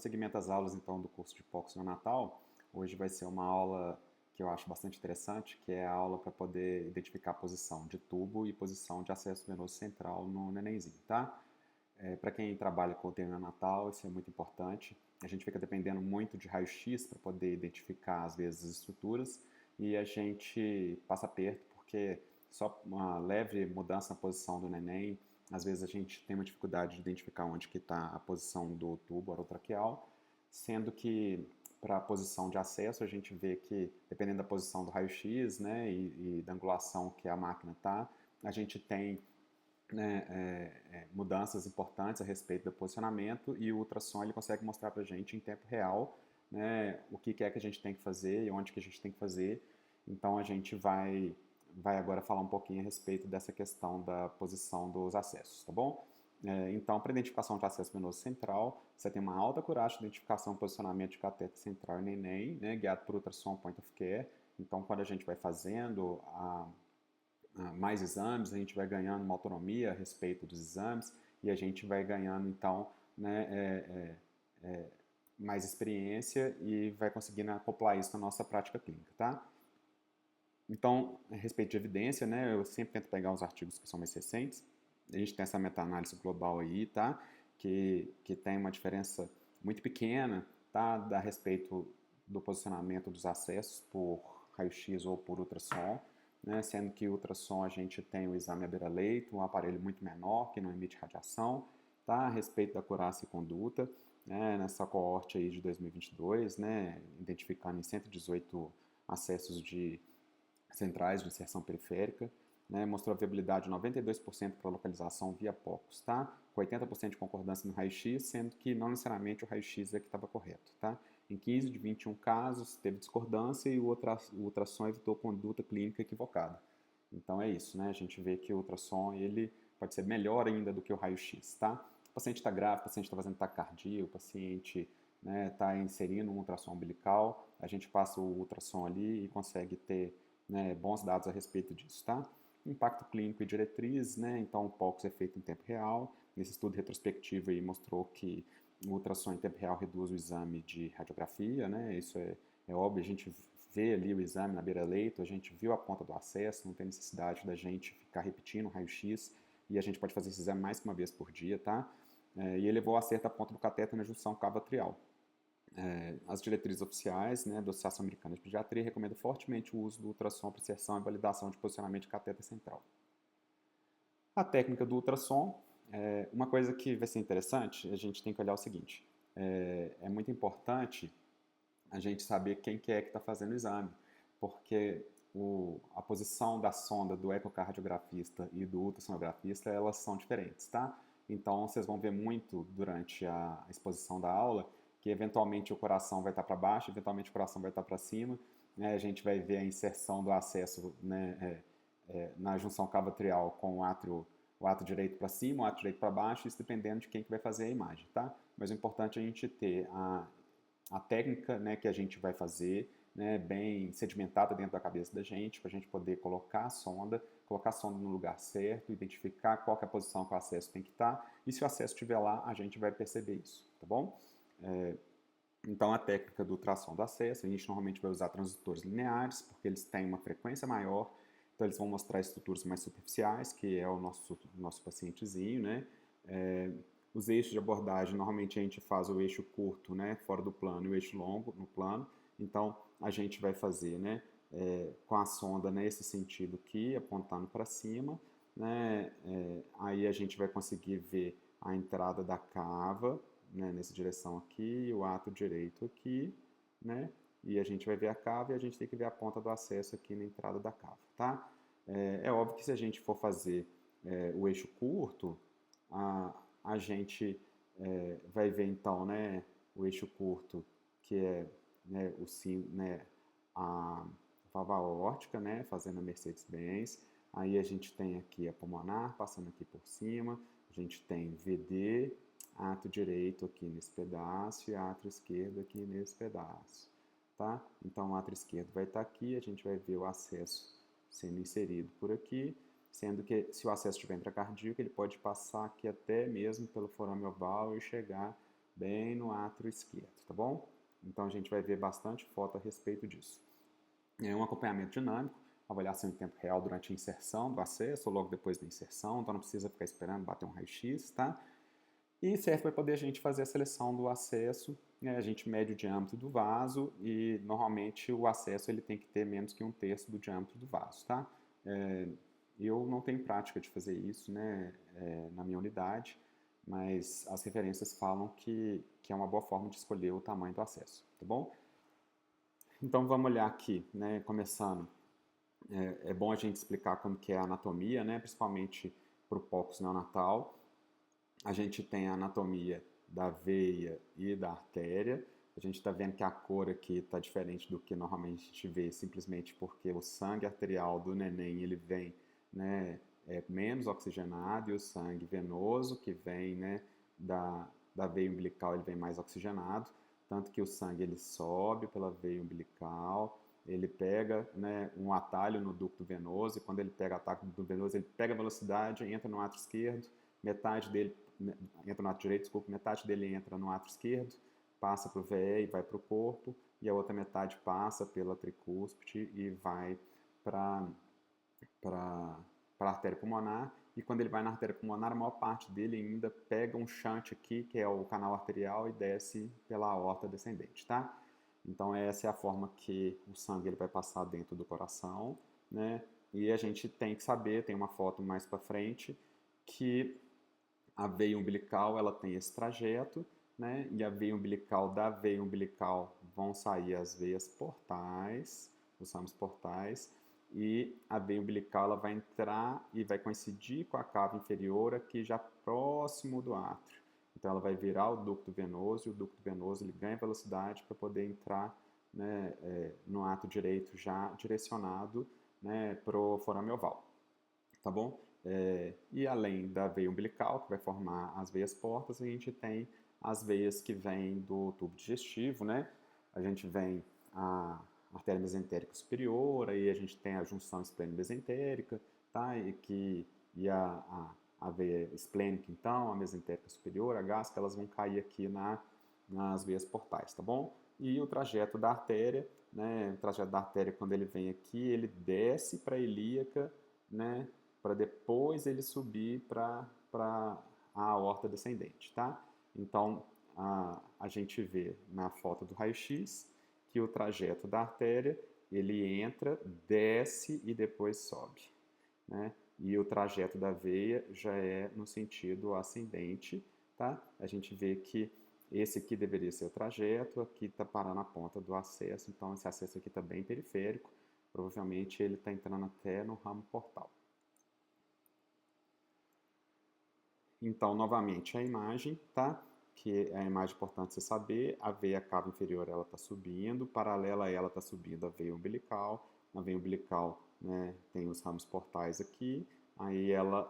prosseguimento às aulas, então, do curso de POCs neonatal, hoje vai ser uma aula que eu acho bastante interessante, que é a aula para poder identificar a posição de tubo e posição de acesso venoso central no nenenzinho, tá? Para quem trabalha com UTI neonatal, isso é muito importante. A gente fica dependendo muito de raio-x para poder identificar, às vezes, as estruturas, e a gente passa perto porque só uma leve mudança na posição do neném, às vezes a gente tem uma dificuldade de identificar onde que está a posição do tubo orotraqueal, sendo que para a posição de acesso a gente vê que, dependendo da posição do raio-x, né, e da angulação que a máquina está, a gente tem, né, mudanças importantes a respeito do posicionamento, e o ultrassom ele consegue mostrar para a gente em tempo real, né, o que é que a gente tem que fazer e onde que a gente tem que fazer. Então a gente vai agora falar um pouquinho a respeito dessa questão da posição dos acessos, tá bom? Então, para identificação de acesso venoso central, você tem uma alta coragem de identificação e posicionamento de cateter central e neném, né, guiado por ultrassom point of care. Então, quando a gente vai fazendo mais exames, a gente vai ganhando uma autonomia a respeito dos exames, e a gente vai ganhando, então, né, mais experiência e vai conseguindo acoplar isso na nossa prática clínica, tá? Então, a respeito de evidência, né, eu sempre tento pegar os artigos que são mais recentes. A gente tem essa meta-análise global aí, tá? Que tem uma diferença muito pequena, tá? A respeito do posicionamento dos acessos por raio-x ou por ultrassom, né? Sendo que o ultrassom a gente tem o exame à beira-leito, um aparelho muito menor que não emite radiação, tá? A respeito da acurácia e conduta, né? Nessa coorte aí de 2022, né? Identificando em 118 acessos de centrais de inserção periférica, né, mostrou a viabilidade de 92% para localização via POCUS, tá? Com 80% de concordância no raio-x, sendo que não necessariamente o raio-x é que estava correto, tá? Em 15 de 21 casos, teve discordância e o ultrassom evitou conduta clínica equivocada. Então é isso, né? A gente vê que o ultrassom ele pode ser melhor ainda do que o raio-x, tá? O paciente está grávido, o paciente está fazendo taquicardia, o paciente está, né, inserindo um ultrassom umbilical, a gente passa o ultrassom ali e consegue ter, né, bons dados a respeito disso, tá? Impacto clínico e diretriz, né? Então o POCUS é feito em tempo real. Nesse estudo retrospectivo aí mostrou que o ultrassom em tempo real reduz o exame de radiografia, né? Isso é óbvio, a gente vê ali o exame na beira-leito, a gente viu a ponta do acesso, não tem necessidade da gente ficar repetindo o raio-x, e a gente pode fazer esse exame mais que uma vez por dia, tá? E elevou o acerto da ponta do cateter na junção cavo-atrial. As diretrizes oficiais, né, da Associação Americana de Pediatria recomendam fortemente o uso do ultrassom para inserção e validação de posicionamento de cateter central. A técnica do ultrassom, uma coisa que vai ser interessante, a gente tem que olhar o seguinte, é muito importante a gente saber quem que é que está fazendo o exame, porque a posição da sonda do ecocardiografista e do ultrassonografista, elas são diferentes, tá? Então, vocês vão ver muito durante a exposição da aula que, eventualmente, o coração vai estar para baixo, eventualmente, o coração vai estar para cima, né? A gente vai ver a inserção do acesso, né, na junção cavo-atrial com o átrio direito para cima, o átrio direito para baixo, isso dependendo de quem que vai fazer a imagem, tá? Mas o importante é a gente ter a técnica, né, que a gente vai fazer, né, bem sedimentada dentro da cabeça da gente, para a gente poder colocar a sonda no lugar certo, identificar qual que é a posição que o acesso tem que estar, e se o acesso estiver lá, a gente vai perceber isso, tá bom? Então, a técnica do ultrassom do acesso, a gente normalmente vai usar transdutores lineares, porque eles têm uma frequência maior, então eles vão mostrar estruturas mais superficiais, que é o nosso pacientezinho, né? Os eixos de abordagem, normalmente a gente faz o eixo curto, né, fora do plano, e o eixo longo no plano. Então, a gente vai fazer, né, com a sonda nesse sentido aqui, apontando para cima, né, aí a gente vai conseguir ver a entrada da cava, né, nessa direção aqui, o ato direito aqui, né, e a gente vai ver a cava e a gente tem que ver a ponta do acesso aqui na entrada da cava, tá? É óbvio que se a gente for fazer o eixo curto, a gente vai ver então, né, o eixo curto, que é, né, né, a valva aórtica, né, fazendo a Mercedes-Benz. Aí a gente tem aqui a pulmonar, passando aqui por cima. A gente tem VD, ato direito aqui nesse pedaço e ato esquerdo aqui nesse pedaço, tá? Então o ato esquerdo vai estar aqui, a gente vai ver o acesso sendo inserido por aqui, sendo que se o acesso estiver intracardíaco, ele pode passar aqui até mesmo pelo forame oval e chegar bem no átrio esquerdo, tá bom? Então a gente vai ver bastante foto a respeito disso. É um acompanhamento dinâmico, avaliação em tempo real durante a inserção do acesso ou logo depois da inserção, então não precisa ficar esperando bater um raio-x, tá? E serve para poder a gente fazer a seleção do acesso, né? A gente mede o diâmetro do vaso e normalmente o acesso ele tem que ter menos que 1/3 do diâmetro do vaso, tá? Eu não tenho prática de fazer isso, né, na minha unidade, mas as referências falam que é uma boa forma de escolher o tamanho do acesso, tá bom? Então vamos olhar aqui, né, começando. É bom a gente explicar como que é a anatomia, né, principalmente para o POCUS neonatal. A gente tem a anatomia da veia e da artéria. A gente está vendo que a cor aqui está diferente do que normalmente a gente vê, simplesmente porque o sangue arterial do neném ele vem, né, menos oxigenado e o sangue venoso que vem, né, da veia umbilical ele vem mais oxigenado, tanto que o sangue ele sobe pela veia umbilical, ele pega, né, um atalho no ducto venoso e quando ele pega o atalho no ducto venoso ele pega a velocidade, entra no átrio esquerdo, metade dele entra no átrio direito, desculpa, metade dele entra no átrio esquerdo, passa para o VE e vai para o corpo, e a outra metade passa pela tricúspide e vai para a artéria pulmonar, e quando ele vai na artéria pulmonar, a maior parte dele ainda pega um shunt aqui, que é o canal arterial, e desce pela aorta descendente, tá? Então essa é a forma que o sangue ele vai passar dentro do coração, né? E a gente tem que saber, tem uma foto mais para frente, que a veia umbilical ela tem esse trajeto, né? E a veia umbilical da veia umbilical vão sair as veias portais, os ramos portais, e a veia umbilical ela vai entrar e vai coincidir com a cava inferior aqui já próximo do átrio. Então ela vai virar o ducto venoso e o ducto venoso ele ganha velocidade para poder entrar, né, no átrio direito já direcionado, né, para o forame oval, tá bom? E além da veia umbilical, que vai formar as veias portas, a gente tem as veias que vêm do tubo digestivo, né? A gente vem a artéria mesentérica superior, aí a gente tem a junção esplênico-mesentérica, tá? A veia esplênica, então, a mesentérica superior, a gástrica, elas vão cair aqui nas veias portais, tá bom? E o trajeto da artéria, né? O trajeto da artéria, quando ele vem aqui, ele desce para a ilíaca, né? Para depois ele subir para a aorta descendente, tá? Então, a gente vê na foto do raio-x que o trajeto da artéria, ele entra, desce e depois sobe, né? E o trajeto da veia já é no sentido ascendente, tá? A gente vê que esse aqui deveria ser o trajeto, aqui está parando a ponta do acesso, então esse acesso aqui está bem periférico, provavelmente ele está entrando até no ramo portal. Então, novamente, a imagem, tá? Que é a imagem importante você saber, a veia cava inferior ela está subindo, paralela a ela está subindo a veia umbilical, na veia umbilical, né, tem os ramos portais aqui, aí ela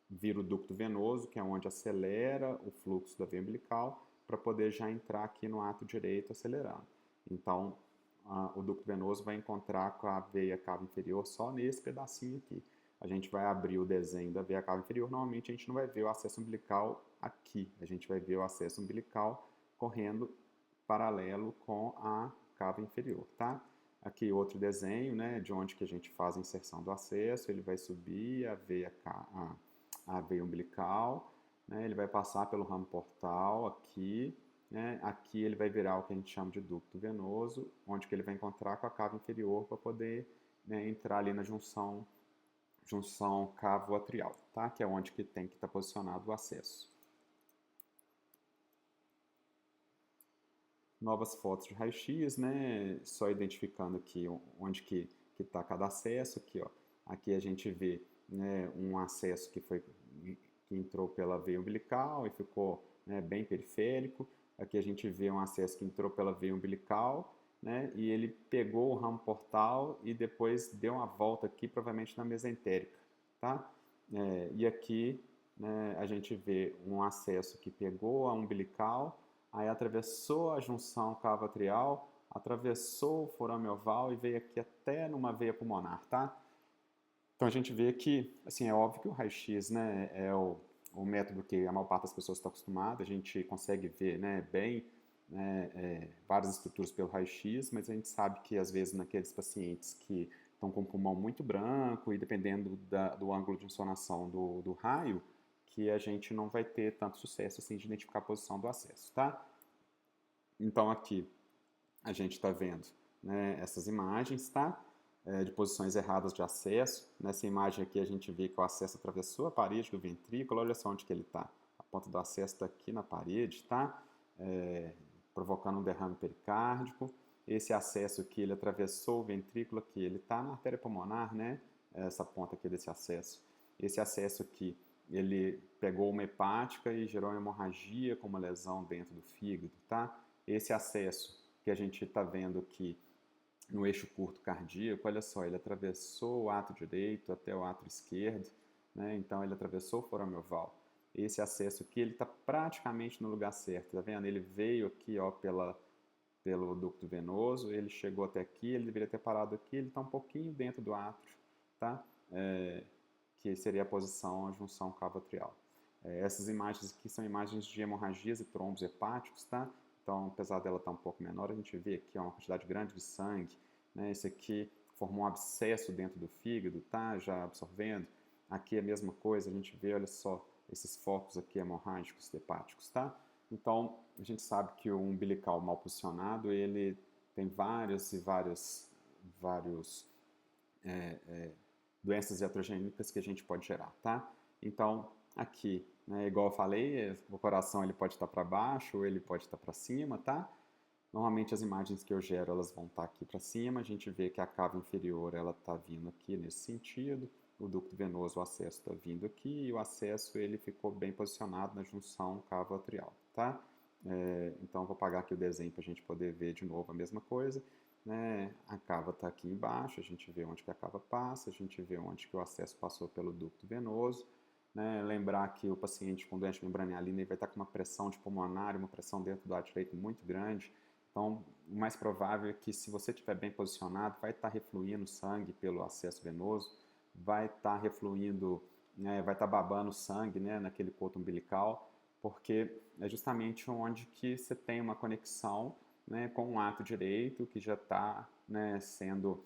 vira o ducto venoso, que é onde acelera o fluxo da veia umbilical, para poder já entrar aqui no ato direito acelerando. Então, o ducto venoso vai encontrar com a veia cava inferior só nesse pedacinho aqui. A gente vai abrir o desenho da veia cava inferior, normalmente a gente não vai ver o acesso umbilical aqui, a gente vai ver o acesso umbilical correndo paralelo com a cava inferior, tá? Aqui outro desenho, né, de onde que a gente faz a inserção do acesso, ele vai subir a veia umbilical, né, ele vai passar pelo ramo portal aqui, né, aqui ele vai virar o que a gente chama de ducto venoso, onde que ele vai encontrar com a cava inferior para poder, né, entrar ali na junção cavo-atrial, tá? Que é onde que tem que estar posicionado o acesso. Novas fotos de raio-x, né? Só identificando aqui onde que está cada acesso. Aqui, ó. Aqui a gente vê, né, um acesso que entrou pela veia umbilical e ficou, né, bem periférico. Aqui a gente vê um acesso que entrou pela veia umbilical, né, e ele pegou o ramo portal e depois deu uma volta aqui, provavelmente na mesentérica, tá? E aqui, né, a gente vê um acesso que pegou a umbilical, aí atravessou a junção cavo-atrial, atravessou o forame oval e veio aqui até numa veia pulmonar, tá? Então a gente vê que, assim, é óbvio que o raio-x, né, é o o método que a maior parte das pessoas está acostumada, a gente consegue ver, né, bem, né, várias estruturas pelo raio-x, mas a gente sabe que às vezes naqueles pacientes que estão com o pulmão muito branco e dependendo do ângulo de insolação do raio, que a gente não vai ter tanto sucesso assim de identificar a posição do acesso, tá? Então aqui a gente está vendo, né, essas imagens, tá? De posições erradas de acesso. Nessa imagem aqui a gente vê que o acesso atravessou a parede do ventrículo, olha só onde que ele está. A ponta do acesso está aqui na parede, tá? Provocando um derrame pericárdico. Esse acesso aqui, ele atravessou o ventrículo aqui, ele está na artéria pulmonar, né? Essa ponta aqui desse acesso. Esse acesso aqui, ele pegou uma hepática e gerou uma hemorragia com uma lesão dentro do fígado, tá? Esse acesso que a gente está vendo aqui no eixo curto cardíaco, olha só, ele atravessou o ato direito até o ato esquerdo, né? Então ele atravessou o forame oval. Esse acesso aqui, ele está praticamente no lugar certo, tá vendo? Ele veio aqui, ó, pelo ducto venoso, ele chegou até aqui, ele deveria ter parado aqui, ele está um pouquinho dentro do átrio, tá? Que seria a posição, a junção cavo-atrial. Essas imagens aqui são imagens de hemorragias e trombos hepáticos, tá? Então, apesar dela estar um pouco menor, a gente vê aqui uma quantidade grande de sangue, né? Esse aqui formou um abscesso dentro do fígado, tá? Já absorvendo. Aqui é a mesma coisa, a gente vê, olha só, esses focos aqui hemorrágicos hepáticos, tá? Então, a gente sabe que o umbilical mal posicionado, ele tem vários doenças iatrogênicas que a gente pode gerar, tá? Então, aqui, né, igual eu falei, o coração ele pode estar para baixo ou ele pode estar para cima, tá? Normalmente as imagens que eu gero, elas vão estar aqui para cima, a gente vê que a cava inferior, ela está vindo aqui nesse sentido, o ducto venoso, o acesso está vindo aqui, e o acesso, ele ficou bem posicionado na junção cavo-atrial, tá? Então, vou apagar aqui o desenho para a gente poder ver de novo a mesma coisa, né? A cava está aqui embaixo, a gente vê onde que a cava passa, a gente vê onde que o acesso passou pelo ducto venoso, né? Lembrar que o paciente com doença membranialina vai estar com uma pressão de pulmonar, uma pressão dentro do ar direito muito grande. Então, o mais provável é que, se você estiver bem posicionado, vai estar refluindo sangue pelo acesso venoso, vai estar refluindo, né, vai estar babando sangue, né, naquele coto umbilical, porque é justamente onde que você tem uma conexão, né, com o ato direito que já está, né, sendo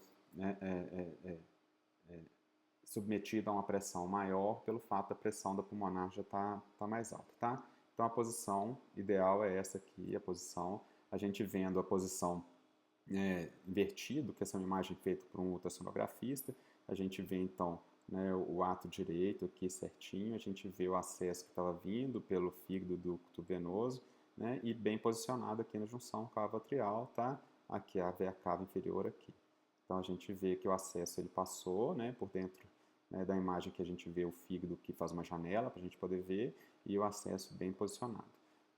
submetido a uma pressão maior pelo fato da pressão da pulmonar já tá mais alta, tá? Então a posição ideal é essa aqui, a posição, a gente vendo a posição invertido, que essa é uma imagem feita por um ultrassonografista, a gente vê então, né, o ato direito aqui certinho, a gente vê o acesso que estava vindo pelo fígado do ducto venoso, né, e bem posicionado aqui na junção cavo-atrial, tá? Aqui a veia cava inferior aqui. Então a gente vê que o acesso ele passou, né, por dentro, né, da imagem que a gente vê o fígado que faz uma janela para a gente poder ver e o acesso bem posicionado.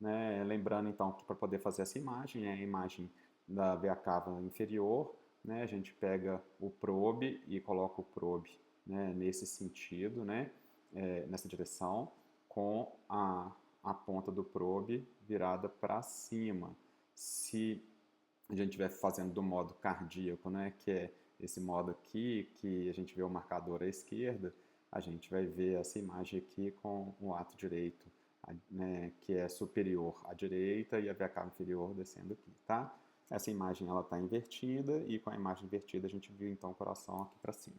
Né? Lembrando então que para poder fazer essa imagem, a imagem da veia cava inferior, né, a gente pega o probe e coloca o probe, né, nesse sentido, né, nessa direção, com a ponta do probe virada para cima. Se a gente estiver fazendo do modo cardíaco, né, que é esse modo aqui, que a gente vê o marcador à esquerda, a gente vai ver essa imagem aqui com o ato direito, né, que é superior à direita e a veia cava inferior descendo aqui, tá? Essa imagem ela está invertida e com a imagem invertida a gente viu então o coração aqui para cima.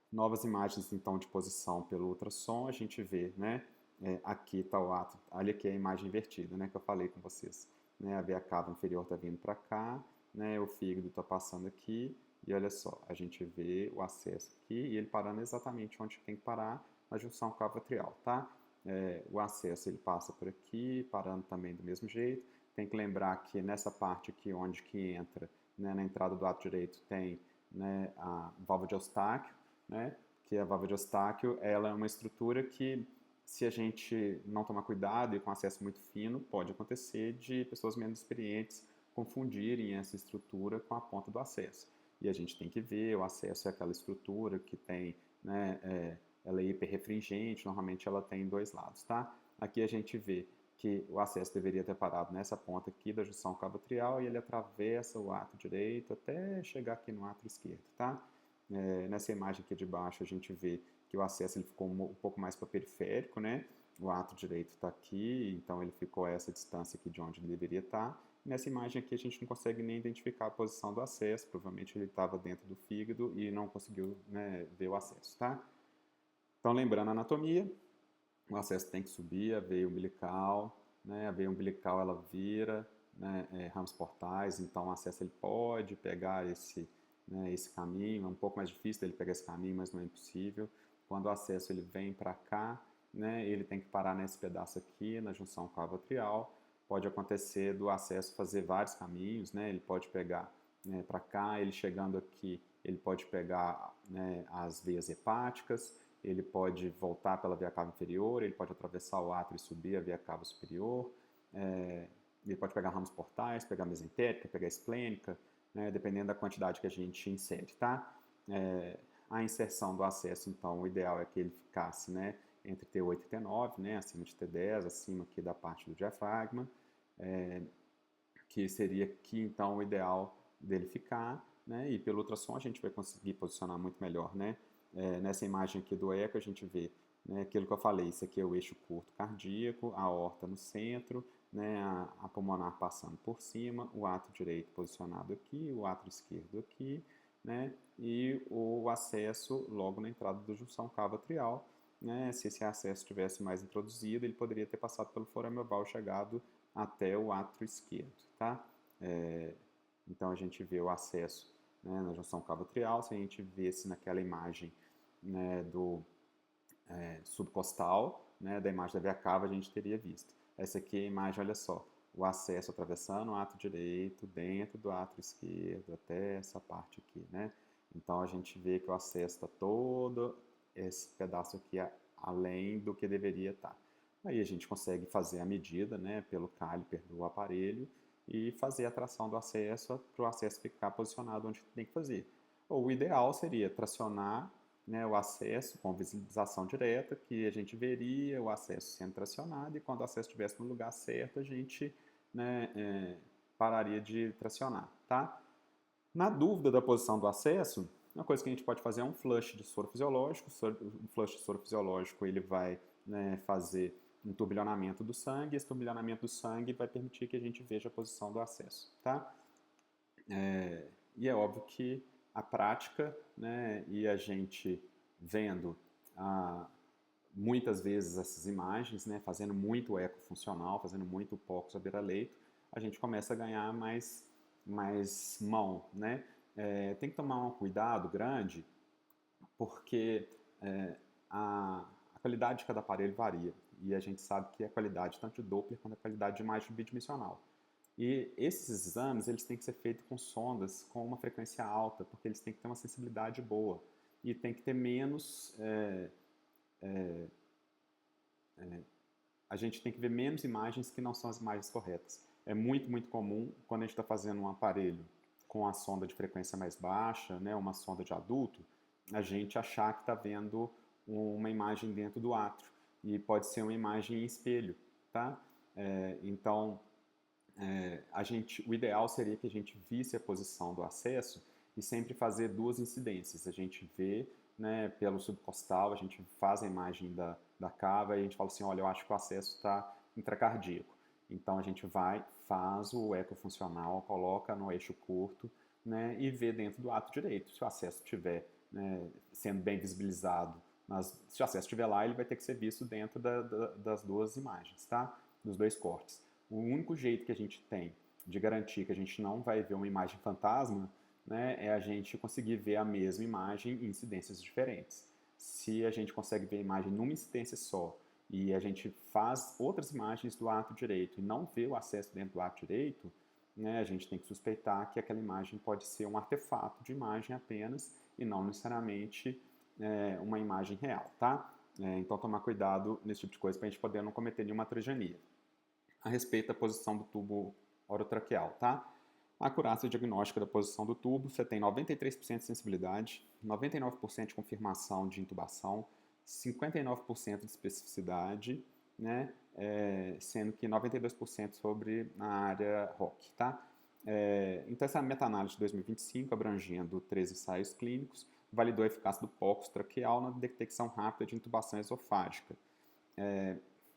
Novas imagens então de posição pelo ultrassom, a gente vê, né, aqui está o ato, olha aqui a imagem invertida, né, que eu falei com vocês. Né, a veia cava inferior está vindo para cá, né, o fígado está passando aqui, e olha só, a gente vê o acesso aqui e ele parando exatamente onde tem que parar, na junção cavo-atrial, tá? O acesso ele passa por aqui, parando também do mesmo jeito. Tem que lembrar que nessa parte aqui onde que entra, né, na entrada do ato direito, tem, né, a válvula de Eustáquio, né, que a válvula de Eustáquio ela é uma estrutura que, se a gente não tomar cuidado e com acesso muito fino, pode acontecer de pessoas menos experientes confundirem essa estrutura com a ponta do acesso. E a gente tem que ver, o acesso é aquela estrutura que tem, né, ela é hiperrefringente, normalmente ela tem dois lados, tá? Aqui a gente vê que o acesso deveria ter parado nessa ponta aqui da junção cavo-atrial e ele atravessa o ato direito até chegar aqui no ato esquerdo, tá? Nessa imagem aqui de baixo a gente vê que o acesso ele ficou um pouco mais para periférico, né? O átrio direito está aqui, então ele ficou a essa distância aqui de onde ele deveria estar. Nessa imagem aqui a gente não consegue nem identificar a posição do acesso, provavelmente ele estava dentro do fígado e não conseguiu, né, ver o acesso, tá? Então, lembrando a anatomia, o acesso tem que subir, a veia umbilical, né? A veia umbilical ela vira, né, ramos portais, então o acesso ele pode pegar esse, né, esse caminho, é um pouco mais difícil ele pegar esse caminho, mas não é impossível. Quando o acesso ele vem para cá, né, ele tem que parar nesse pedaço aqui, na junção cavo-atrial. Pode acontecer do acesso fazer vários caminhos, né, ele pode pegar, né, para cá, ele chegando aqui, ele pode pegar, né, as veias hepáticas, ele pode voltar pela via cava inferior, ele pode atravessar o átrio e subir a via cava superior, ele pode pegar ramos portais, pegar mesentérica, pegar esplênica, né, dependendo da quantidade que a gente insere, tá? A inserção do acesso, então, o ideal é que ele ficasse, né, entre T8 e T9, né, acima de T10, acima aqui da parte do diafragma, que seria aqui, então, o ideal dele ficar, né, e pelo ultrassom a gente vai conseguir posicionar muito melhor, né? Nessa imagem aqui do eco a gente vê, né, aquilo que eu falei, isso aqui é o eixo curto cardíaco, a aorta no centro, né, a pulmonar passando por cima, o átrio direito posicionado aqui, o átrio esquerdo aqui, né, e o acesso logo na entrada da junção cavo-atrial, né, se esse acesso tivesse mais introduzido, ele poderia ter passado pelo forame oval e chegado até o átrio esquerdo, tá? Então a gente vê o acesso, né, na junção cavo-atrial, se a gente visse naquela imagem, né, do subcostal, né, da imagem da veia cava, a gente teria visto. Essa aqui é a imagem, olha só, o acesso atravessando o átrio direito, dentro do átrio esquerdo, até essa parte aqui, né? Então a gente vê que o acesso está todo esse pedaço aqui além do que deveria estar. Aí a gente consegue fazer a medida, né, pelo caliper do aparelho e fazer a tração do acesso para o acesso ficar posicionado onde tem que fazer. Ou o ideal seria tracionar, né, o acesso com visualização direta, que a gente veria o acesso sendo tracionado e quando o acesso estivesse no lugar certo, a gente, né, pararia de tracionar, tá? Na dúvida da posição do acesso, uma coisa que a gente pode fazer é um flush de soro fisiológico. Um flush de soro fisiológico ele vai, né, fazer um turbilhonamento do sangue. Esse turbilhonamento do sangue vai permitir que a gente veja a posição do acesso, tá? E é óbvio que a prática, né, e a gente vendo muitas vezes essas imagens, né, fazendo muito eco funcional, fazendo muito POCUS à beira-leito, a gente começa a ganhar mais mão, né? Tem que tomar um cuidado grande, porque a qualidade de cada aparelho varia, e a gente sabe que a qualidade tanto de Doppler quanto a qualidade de imagem bidimensional. E esses exames eles têm que ser feitos com sondas com uma frequência alta, porque eles têm que ter uma sensibilidade boa e tem que ter menos a gente tem que ver menos imagens que não são as imagens corretas. É muito, muito comum, quando a gente está fazendo um aparelho com a sonda de frequência mais baixa, né, uma sonda de adulto, a gente achar que está vendo uma imagem dentro do átrio. E pode ser uma imagem em espelho, tá? Então, o ideal seria que a gente visse a posição do acesso e sempre fazer duas incidências. A gente vê, né, pelo subcostal, a gente faz a imagem da cava e a gente fala assim, olha, eu acho que o acesso está intracardíaco. Então a gente vai, faz o eco funcional, coloca no eixo curto, né, e vê dentro do átrio direito. Se o acesso estiver, né, sendo bem visibilizado, se o acesso estiver lá, ele vai ter que ser visto dentro das duas imagens, tá? Dos dois cortes. O único jeito que a gente tem de garantir que a gente não vai ver uma imagem fantasma, né, é a gente conseguir ver a mesma imagem em incidências diferentes. Se a gente consegue ver a imagem numa incidência só e a gente faz outras imagens do átrio direito e não vê o acesso dentro do átrio direito, né, a gente tem que suspeitar que aquela imagem pode ser um artefato de imagem apenas e não necessariamente uma imagem real, tá? Então tomar cuidado nesse tipo de coisa para a gente poder não cometer nenhuma trigenia. A respeito da posição do tubo orotraqueal, tá? A acurácia diagnóstica da posição do tubo, você tem 93% de sensibilidade, 99% de confirmação de intubação, 59% de especificidade, né? Sendo que 92% sobre a área ROC, tá? Então essa meta-análise de 2025, abrangendo 13 ensaios clínicos, validou a eficácia do POCUS traqueal na detecção rápida de intubação esofágica.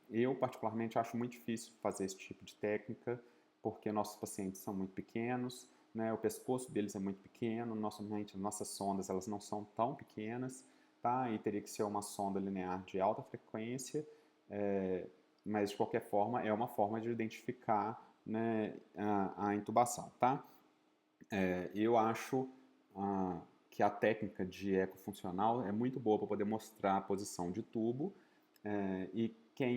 Eu, particularmente, acho muito difícil fazer esse tipo de técnica, porque nossos pacientes são muito pequenos, né? O pescoço deles é muito pequeno, nossas sondas elas não são tão pequenas, tá? E teria que ser uma sonda linear de alta frequência, mas de qualquer forma é uma forma de identificar, né, a intubação, tá? Eu acho que a técnica de eco funcional é muito boa para poder mostrar a posição de tubo, e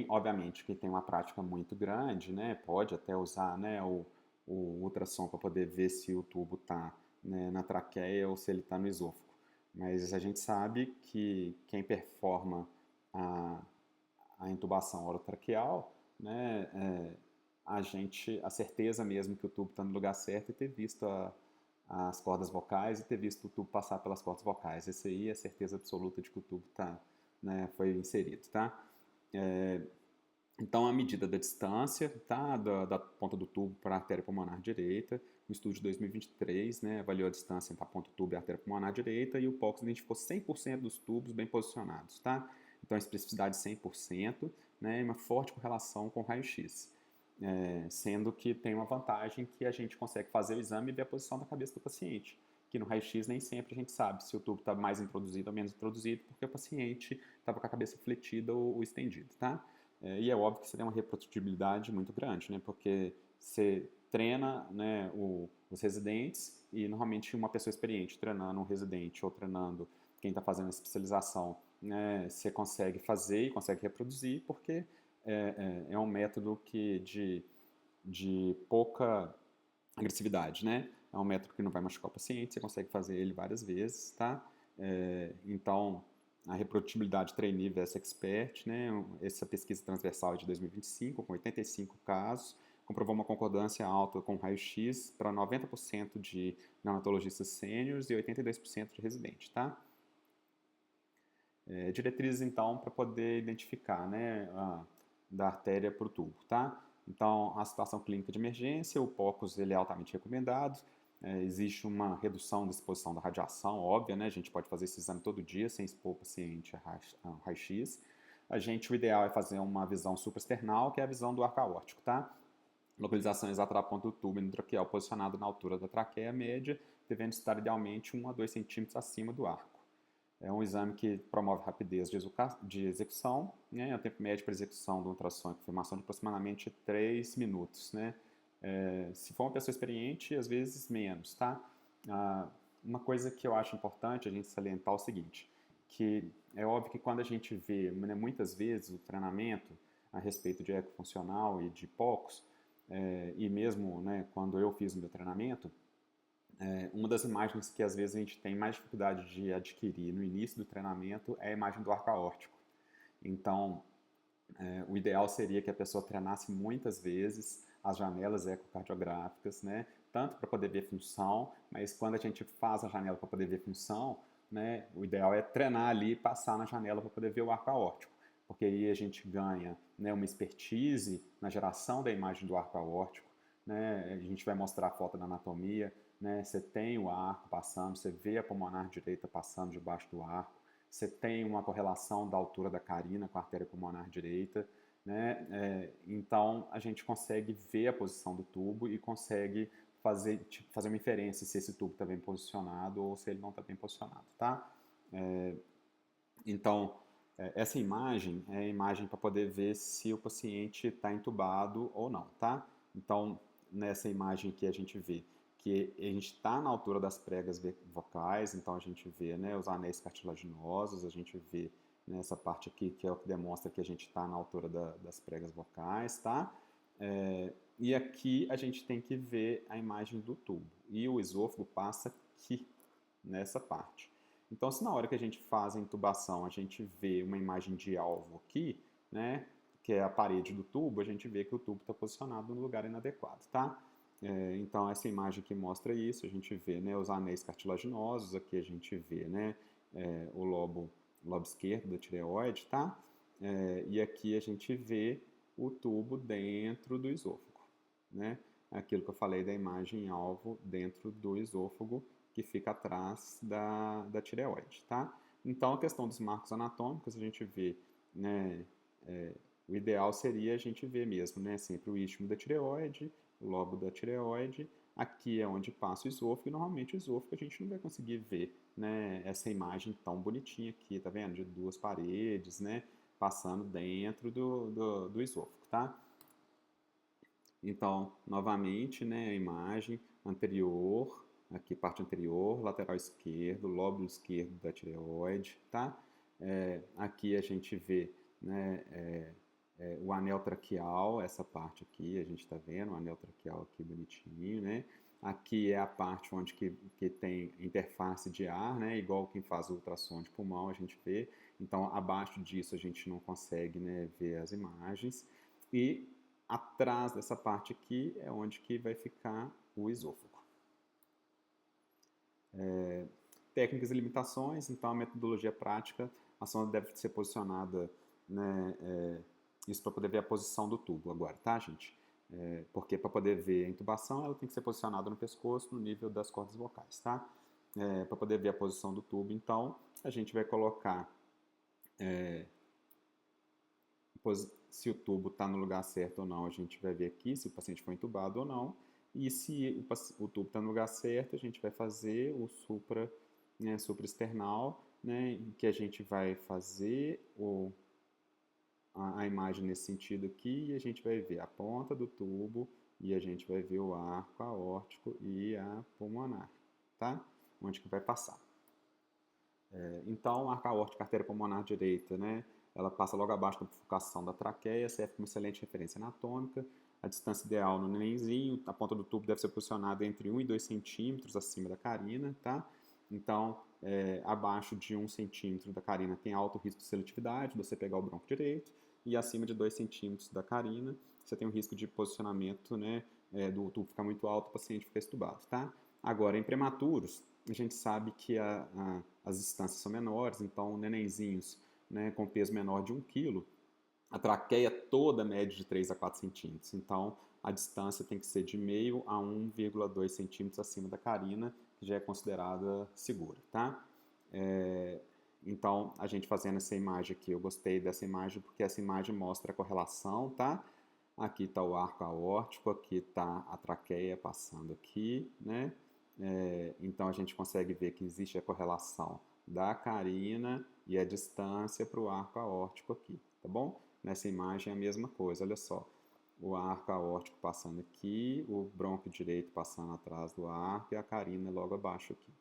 obviamente, quem tem uma prática muito grande, né, pode até usar, né, o ultrassom para poder ver se o tubo está, né, na traqueia ou se ele está no esôfago. Mas a gente sabe que quem performa a intubação orotraqueal, né, a certeza mesmo que o tubo está no lugar certo é ter visto as cordas vocais e ter visto o tubo passar pelas cordas vocais. Essa aí é a certeza absoluta de que o tubo né, foi inserido, tá? Então, a medida da distância, tá, da ponta do tubo para a artéria pulmonar direita, no estudo de 2023, né, avaliou a distância entre a ponta do tubo e a artéria pulmonar direita e o POCUS identificou 100% dos tubos bem posicionados, tá? Então, a especificidade 100%, né, e uma forte correlação com o raio-x. Sendo que tem uma vantagem que a gente consegue fazer o exame e ver a posição da cabeça do paciente, que no raio-x nem sempre a gente sabe se o tubo está mais introduzido ou menos introduzido, porque o paciente estava com a cabeça fletida ou estendida, tá? E é óbvio que você tem uma reprodutibilidade muito grande, né? Porque você treina, né, os residentes e normalmente uma pessoa experiente treinando um residente ou treinando quem está fazendo a especialização, né, você consegue fazer e consegue reproduzir porque é um método de pouca agressividade, né? É um método que não vai machucar o paciente, você consegue fazer ele várias vezes, tá? Então, a reprodutibilidade trainee versus expert, né? Essa pesquisa transversal é de 2025, com 85 casos, comprovou uma concordância alta com raio-x para 90% de neonatologistas sêniores e 82% de residentes, tá? Diretrizes, então, para poder identificar, né, da artéria para o tubo, tá? Então, a situação clínica de emergência, o POCUS ele é altamente recomendado, existe uma redução da exposição da radiação, óbvia, né? A gente pode fazer esse exame todo dia sem expor o paciente a raio-x. O ideal é fazer uma visão supraesternal, que é a visão do arco aórtico, tá? Localização exata da ponta do tubo endotraqueal posicionado na altura da traqueia média, devendo estar idealmente 1 a 2 centímetros acima do arco. É um exame que promove rapidez de execução, né? O tempo médio para execução do ultrassom e confirmação de aproximadamente 3 minutos, né? Se for uma pessoa experiente, às vezes menos, tá? Uma coisa que eu acho importante a gente salientar é o seguinte, que é óbvio que quando a gente vê, né, muitas vezes o treinamento a respeito de eco funcional e de POCUS, e mesmo, né, quando eu fiz o meu treinamento, uma das imagens que às vezes a gente tem mais dificuldade de adquirir no início do treinamento é a imagem do arco aórtico. Então, o ideal seria que a pessoa treinasse muitas vezes as janelas ecocardiográficas, né? Tanto para poder ver função, mas quando a gente faz a janela para poder ver função, né, o ideal é treinar ali e passar na janela para poder ver o arco aórtico, porque aí a gente ganha, né, uma expertise na geração da imagem do arco aórtico, né? A gente vai mostrar a foto da anatomia, né? Você tem o arco passando, você vê a pulmonar direita passando debaixo do arco, você tem uma correlação da altura da carina com a artéria pulmonar direita, né? Então a gente consegue ver a posição do tubo e consegue fazer uma inferência se esse tubo está bem posicionado ou se ele não está bem posicionado, tá? Então, essa imagem é a imagem para poder ver se o paciente está entubado ou não, tá? Então, nessa imagem aqui a gente vê que a gente está na altura das pregas vocais, então a gente vê, né, os anéis cartilaginosos, a gente vê nessa parte aqui que é o que demonstra que a gente está na altura das pregas vocais, tá? E aqui a gente tem que ver a imagem do tubo, e o esôfago passa aqui, nessa parte. Então, se na hora que a gente faz a intubação a gente vê uma imagem de alvo aqui, né, que é a parede do tubo, a gente vê que o tubo está posicionado no lugar inadequado, tá? Então, essa imagem aqui mostra isso, a gente vê, né, os anéis cartilaginosos, aqui a gente vê, né, o lobo esquerdo da tireoide, tá? E aqui a gente vê o tubo dentro do esôfago, né? Aquilo que eu falei da imagem alvo dentro do esôfago, que fica atrás da tireoide, tá? Então, a questão dos marcos anatômicos, a gente vê, né, o ideal seria a gente ver mesmo, né, sempre o istmo da tireoide, o lobo da tireoide, aqui é onde passa o esôfago, e normalmente o esôfago a gente não vai conseguir ver, né, essa imagem tão bonitinha aqui, tá vendo? De duas paredes, né, passando dentro do esôfago, tá? Então, novamente, né, a imagem anterior, aqui parte anterior, lateral esquerdo, lóbulo esquerdo da tireoide, tá? Aqui a gente vê, né, o anel traqueal, essa parte aqui, a gente está vendo, o anel traqueal aqui bonitinho, né? Aqui é a parte onde que tem interface de ar, né? Igual quem faz o ultrassom de pulmão, a gente vê. Então, abaixo disso a gente não consegue, né, ver as imagens. E atrás dessa parte aqui é onde que vai ficar o esôfago. Técnicas e limitações, então a metodologia prática, a sonda deve ser posicionada, né, isso para poder ver a posição do tubo agora, tá, gente? Porque para poder ver a intubação, ela tem que ser posicionada no pescoço, no nível das cordas vocais, tá? Para poder ver a posição do tubo, então, a gente vai colocar se o tubo está no lugar certo ou não, a gente vai ver aqui se o paciente foi entubado ou não. E se o tubo está no lugar certo, a gente vai fazer o supraesternal, né, que a gente vai fazer a imagem nesse sentido aqui e a gente vai ver a ponta do tubo e a gente vai ver o arco aórtico e a pulmonar, tá? Onde que vai passar. Então, a arco aórtico, artéria pulmonar direita, né? Ela passa logo abaixo da bifurcação da traqueia, serve como excelente referência anatômica. A distância ideal no nenenzinho, a ponta do tubo deve ser posicionada entre 1 e 2 centímetros acima da carina, tá? Então, abaixo de 1 centímetro da carina tem alto risco de seletividade, você pegar o bronco direito, e acima de 2 centímetros da carina, você tem um risco de posicionamento, né, do tubo ficar muito alto, o paciente ficar estubado, tá? Agora, em prematuros, a gente sabe que as distâncias são menores, então nenenzinhos, né, com peso menor de 1 kg, a traqueia toda mede de 3 a 4 centímetros. Então, a distância tem que ser de meio a 1,2 centímetros acima da carina, que já é considerada segura, tá? Então, a gente fazendo essa imagem aqui, eu gostei dessa imagem porque essa imagem mostra a correlação, tá? Aqui está o arco aórtico, aqui está a traqueia passando aqui, né? Então, a gente consegue ver que existe a correlação da carina e a distância para o arco aórtico aqui, tá bom? Nessa imagem é a mesma coisa, olha só. O arco aórtico passando aqui, o bronco direito passando atrás do arco e a carina logo abaixo aqui.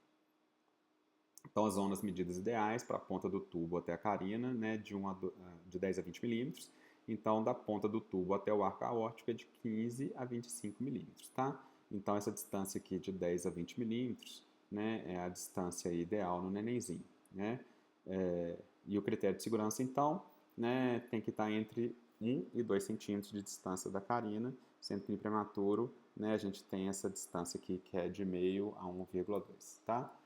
Então, as zonas medidas ideais para a ponta do tubo até a carina, né, de 10 a 20 milímetros. Então, da ponta do tubo até o arco aórtico é de 15 a 25 milímetros, tá? Então, essa distância aqui de 10 a 20 milímetros, né, é a distância ideal no nenenzinho, né? E o critério de segurança, então, né, tem que estar entre 1 e 2 centímetros de distância da carina, sendo que em prematuro, né, a gente tem essa distância aqui que é de meio a 1,2, tá?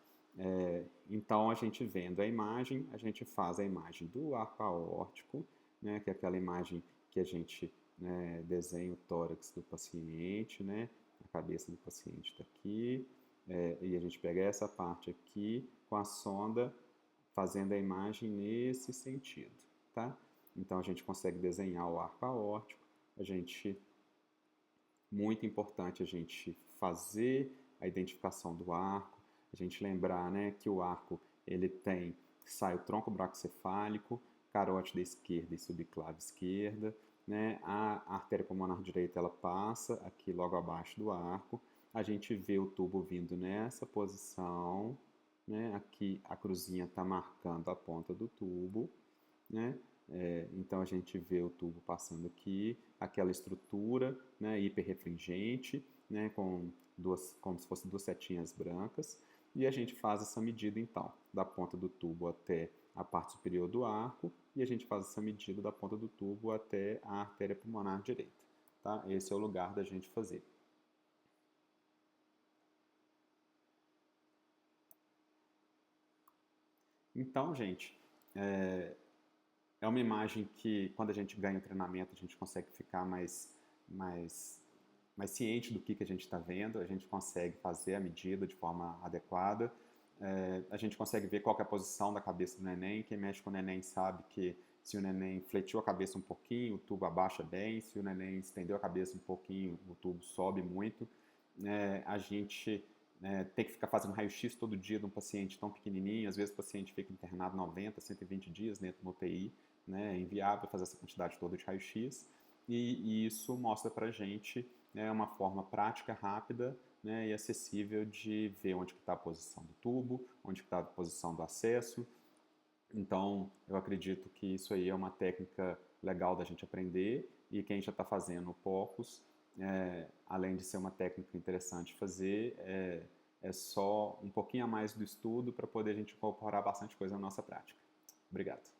Então, a gente vendo a imagem, a gente faz a imagem do arco aórtico, né, que é aquela imagem que a gente, né, desenha o tórax do paciente, né, a cabeça do paciente está aqui, e a gente pega essa parte aqui com a sonda fazendo a imagem nesse sentido, tá? Então, a gente consegue desenhar o arco aórtico, muito importante a gente fazer a identificação do arco, a gente lembrar, né, que o arco ele sai o tronco bracocefálico, carótida esquerda e subclave esquerda, né, a artéria pulmonar direita ela passa aqui logo abaixo do arco, a gente vê o tubo vindo nessa posição, né, aqui a cruzinha está marcando a ponta do tubo, né, então a gente vê o tubo passando aqui, aquela estrutura, né, hiperrefringente, né, como se fossem duas setinhas brancas, e a gente faz essa medida então, da ponta do tubo até a parte superior do arco, e a gente faz essa medida da ponta do tubo até a artéria pulmonar direita. Tá? Esse é o lugar da gente fazer. Então, gente, é uma imagem que, quando a gente ganha o treinamento, a gente consegue ficar mais mais ciente do que a gente está vendo, a gente consegue fazer a medida de forma adequada, a gente consegue ver qual que é a posição da cabeça do neném. Quem mexe com o neném sabe que se o neném fletiu a cabeça um pouquinho, o tubo abaixa bem, se o neném estendeu a cabeça um pouquinho, o tubo sobe muito. A gente tem que ficar fazendo raio-x todo dia de um paciente tão pequenininho, às vezes o paciente fica internado 90, 120 dias dentro do UTI, é inviável fazer essa quantidade toda de raio-x, e isso mostra para a gente uma forma prática, rápida, e acessível de ver onde está a posição do tubo, onde está a posição do acesso. Então, eu acredito que isso aí é uma técnica legal da gente aprender, e quem já está fazendo o POCUS, além de ser uma técnica interessante fazer, é só um pouquinho a mais do estudo para poder a gente incorporar bastante coisa na nossa prática. Obrigado.